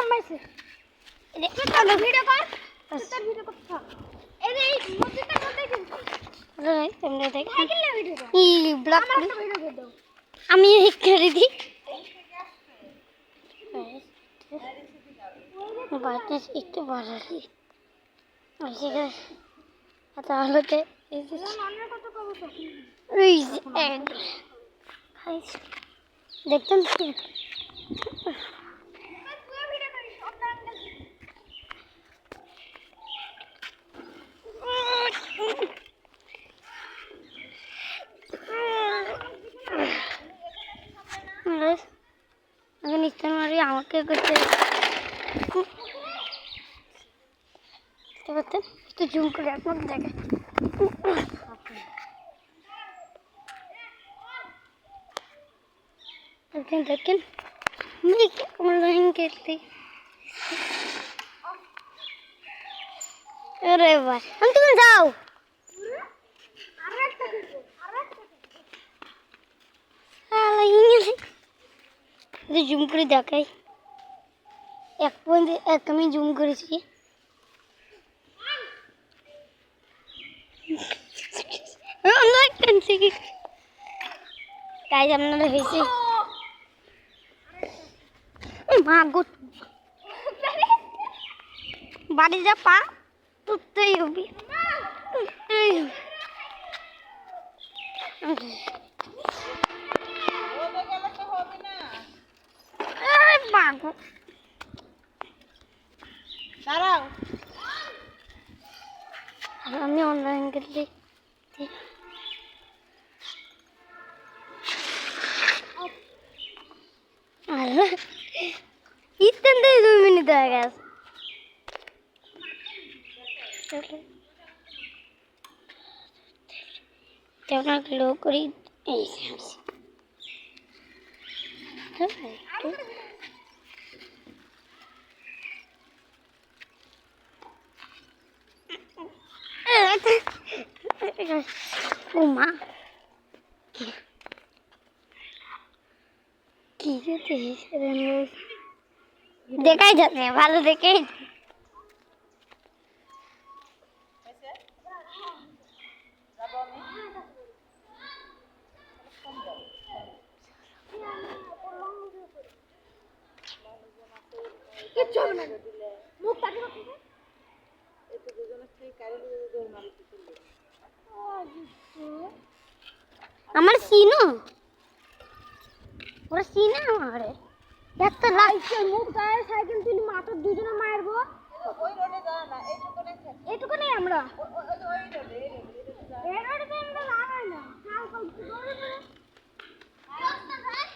নামাইছে দেখো তো ভিডিও কর তোর ভিডিও করতে থাক এই মসজিদটার মধ্যে কিন্তু এই তোমরা দেখো সাইকেলে ভিডিও কর ই ব্লগ আমার একটা ভিডিও করে দাও আমি এই করে দিই বাতাস একটু বাড়ালি আজকে তাহলে তে এই যে অন্য কত কব তো এই খাইছ দেখতেন কি নিশ্চয় মারি আমাকে করতে পারতেন একটু জুম করে আপনার দেখে দেখেন দেখেন অনলাইন খেলতে अरे भाई हम तुम जाओ জুম করে দেখাই এক পয়েন্ট এক আমি জুম করেছি তাই আপনারা হয়েছে মা গো বাড়ি যা পা তুই হবি দাঁড়াও আমি অনলাইন গেলে ইত্যাদি 2 মিনিট হয়ে গেছে তেমন লো করি এই ও মা কি দেখাই যাচ্ছে ভালো দেখেই আমার সিনো ওরা সিনে আমারে এত লাগছে মুখ গায়ে সাইকেল তুলি মাথা দুজনে মারবো ওই রোডে যাও না এইটুকু নেই আমরা ওই রোডে এই রোডে আমরা লাগাই না কাল দৌড়ে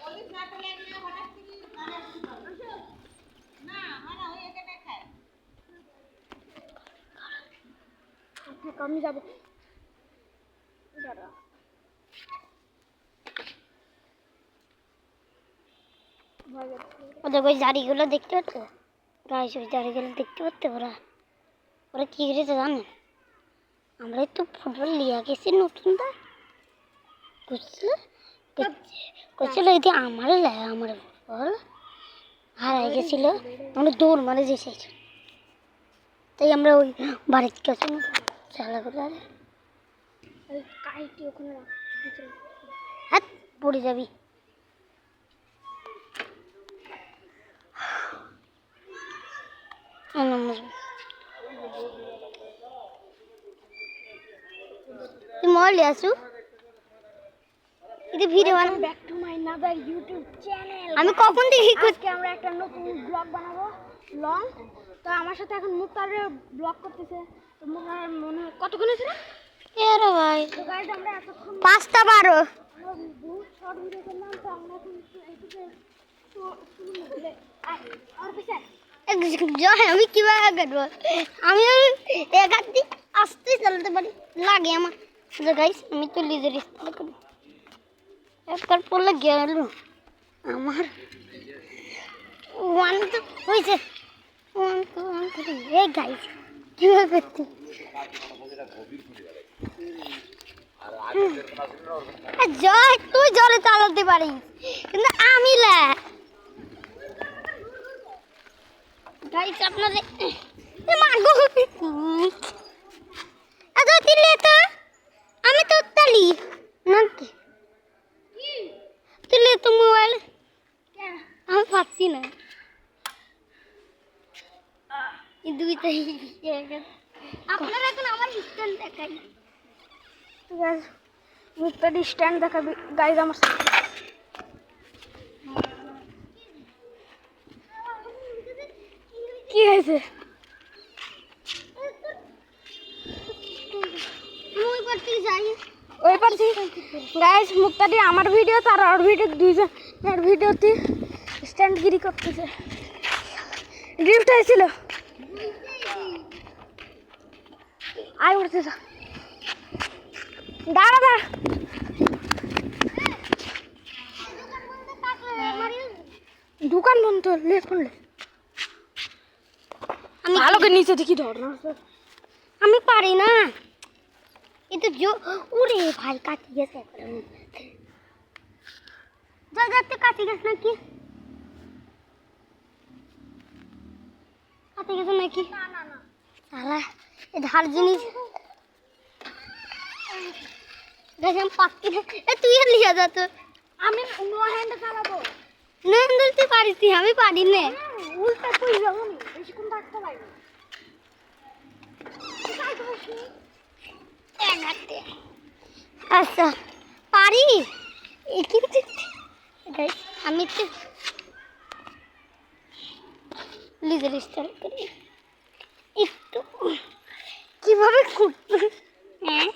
পুলিশ না তো লাগলে হঠাৎ থেকে না মানে ওই এখানে খায় আমি যাব দাঁড়া ওদের ওই দাড়িগুলো দেখতে পাচ্ছ গাইস ওই দাড়িগুলো দেখতে পাচ্ছ ওরা ওরা কী করেছে জানেন আমরা তো ফুটবল লিয়া গেছি নতুনটা বুঝলে করছিল যদি আমার আমার ফুটবল হারাই গেছিলো আমরা দৌড় মারে যে চাইছি তাই আমরা ওই বাড়ির কাছে খেলাগুলো ওখানে হাত পড়ে যাবি মল আসু এটা ভিডিও বানাবো back to my another YouTube channel আমি কখন দেখি আজকে আমরা একটা নতুন ব্লগ বানাবো লং তো আমার সাথে এখন মুক্তারে ব্লগ করতেছে তো মুক্তার মনে হয় কতক্ষণ হয়েছে রে এরে ভাই তো গাইস আমরা এতক্ষণ 5টা 12 বহুত শর্ট ভিডিও করলাম তো আমরা এখন এইদিকে তো শুরু বলে আর পিছে জয় আমি কিভাবে করবো আমি এক হাত দিয়ে আস্তে চালাতে পারি লাগে আমার শুধু গাইস আমি তো লিজের ইস্তেমাল করি একবার পড়লে গেল আমার 1 2 হয়েছে 1 2 1 3 এই গাইস কিভাবে করতে জয় তুই জলে চালাতে পারিস কিন্তু আমি লা গাইস আপনাদের মাগো এত দিলে তো আমি তো তালি নাকি দিলে তো মোবাইল আমি পাচ্ছি না এই দুইটাই আপনারা এখন আমার স্ট্যান্ড দেখাই ঠিক আছে মুখটা স্ট্যান্ড দেখাবি গাইজ আমার কি হয়েছে ওই পারছি গাইজ মুখটা দিয়ে আমার ভিডিও তার আর ভিডিও দুইজনের ভিডিওতে স্ট্যান্ডগিরি করতেছে ড্রিফট হয়েছিল আয় উঠতে যা দাঁড়া দাঁড়া দোকান বন্ধ লেট করলে আমি ভালো করে নিচে দেখি ধর না আমি পারি না এটা উড়ে ভাই কাটি গেছে যা যাতে কাটি গেছে নাকি কাটি গেছে নাকি না না না সালা এই ধার জিনিস দেখেন পাচ্ছি না তুই আর লিয়া যা তো আমি নো হ্যান্ড চালাবো নো হ্যান্ড তুই পারিস আমি পারি না উল্টা তুই যাবো না বেশিক্ষণ থাকতে পারি আচ্ছা পারি কিন্তু আমি তো লিজের স্টাইল করি একটু কিভাবে করতে হ্যাঁ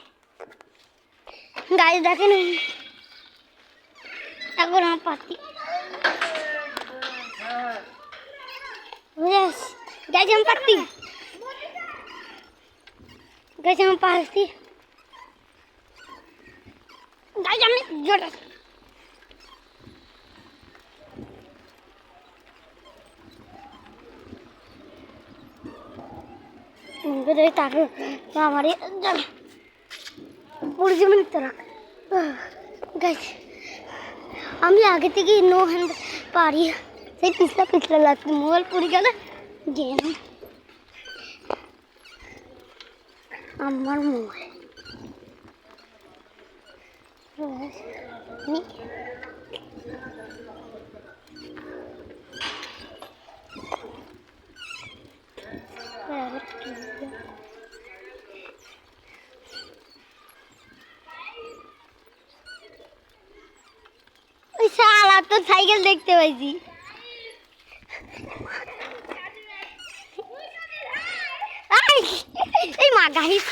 গাড়ি দেখেন এখন আমার পাতি গাড়ি আমি পাতি গাড়ি আমি পাতি গাড়ি আমি জোড়া তাকে আমার পরিজীবন আমি আগে থেকে নো হ্যান্ড পারি সেই পিছলা পিছলা লাগতো মোবাইল পড়ে গেলে গেম আমার মোবাইল ওই শালা তো সাইকেল দেখতে পাইছি এই মা গাইস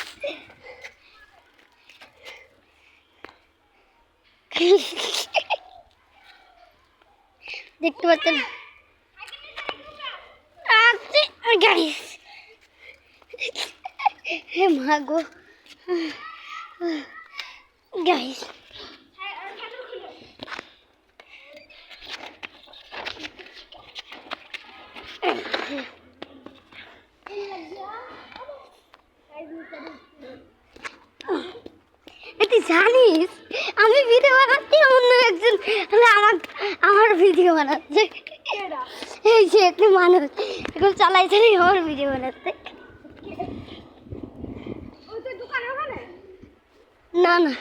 দেখতে পাচ্ছেন গাইস হে মা গো গাইস তুই জানিস আমি ভিডিও বানাচ্ছি অন্য একজন আমার ভিডিও বানাচ্ছে এই যে একটি মানুষ এখন চালাইছে আমার ভিডিও বানাচ্ছে না না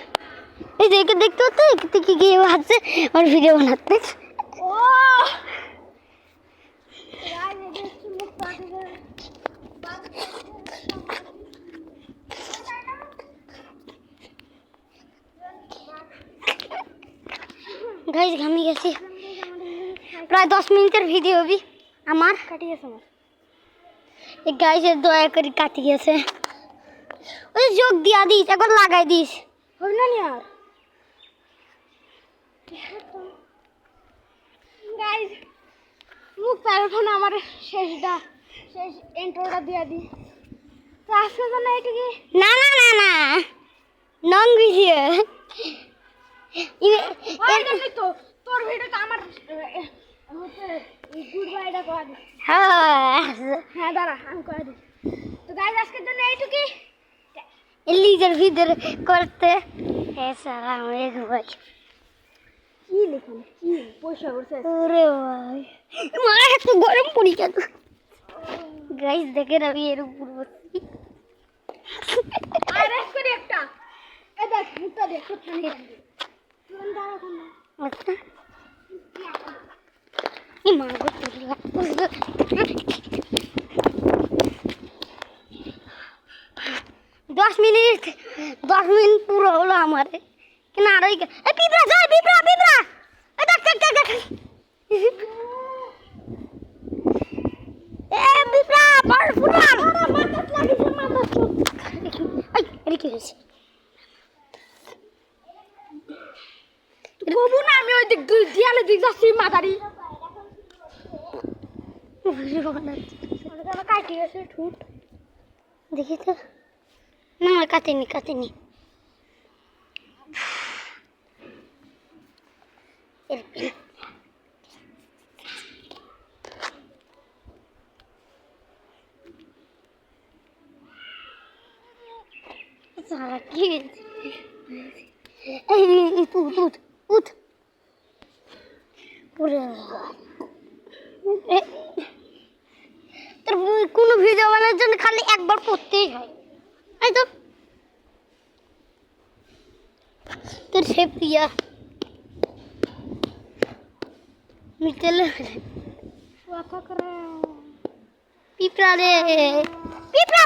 এই যে একে দেখতে হতো একে থেকে গিয়ে ভাবছে আমার ভিডিও বানাতে গাইস ঘামি গেছি প্রায় 10 মিনিটের ভিডিও হবে আমার কাটি গেছে আমার এই গাইসের দয়া করে কাটি গেছে ওই যোগ দিয়া দিস একবার লাগাই দিস হবে না আর গাইস মুখ প্যারোফোন আমার শেষ ইন্ট্রোটা দিয়া দি তো আজকে তো না এটা কি না না না না নং ভিডিও তোর ভিডিওটা আমার হচ্ছে গুড বাইটা করে দিস হ্যাঁ দাঁড়া আমি করে দিই তো গাইস আজকের জন্য এইটুকুই লিজের ভিডিও করতে হ্যাঁ স্যার আমি ভাই কি লিখুন কি পয়সা করছে ওরে ভাই মারা এত গরম পড়ি গেল গাইস দেখেন আমি এর উপর বসছি আর এক করে একটা এই দেখ মুখটা দেখ কোথায় নিয়ে তুই দাঁড়া কোন আচ্ছা এই মাগো তুই 10 মিনিট পুরো হলো আমারে কেন আর ওই এই পিঁপড়া যায় পিঁপড়া এই দেখ দেখ দেখ এ পিঁপড়া বড় ফুলা মাথাত লাগিছে মাথাত এই এর কি হইছে বাবু না আমি ওই দিক দুই দিয়ালে দিক যাচ্ছি মাদারি ওটা কাটি গেছে ঠুট দেখি তো না আমার কাটেনি সারা কি এই উঠ পুরো তোর কোনো ভিডিও বানানোর জন্য খালি একবার পড়তেই হয় এই তো তোর শেপ দিয়া মিটেলে পিঁপড়া রে পিঁপড়া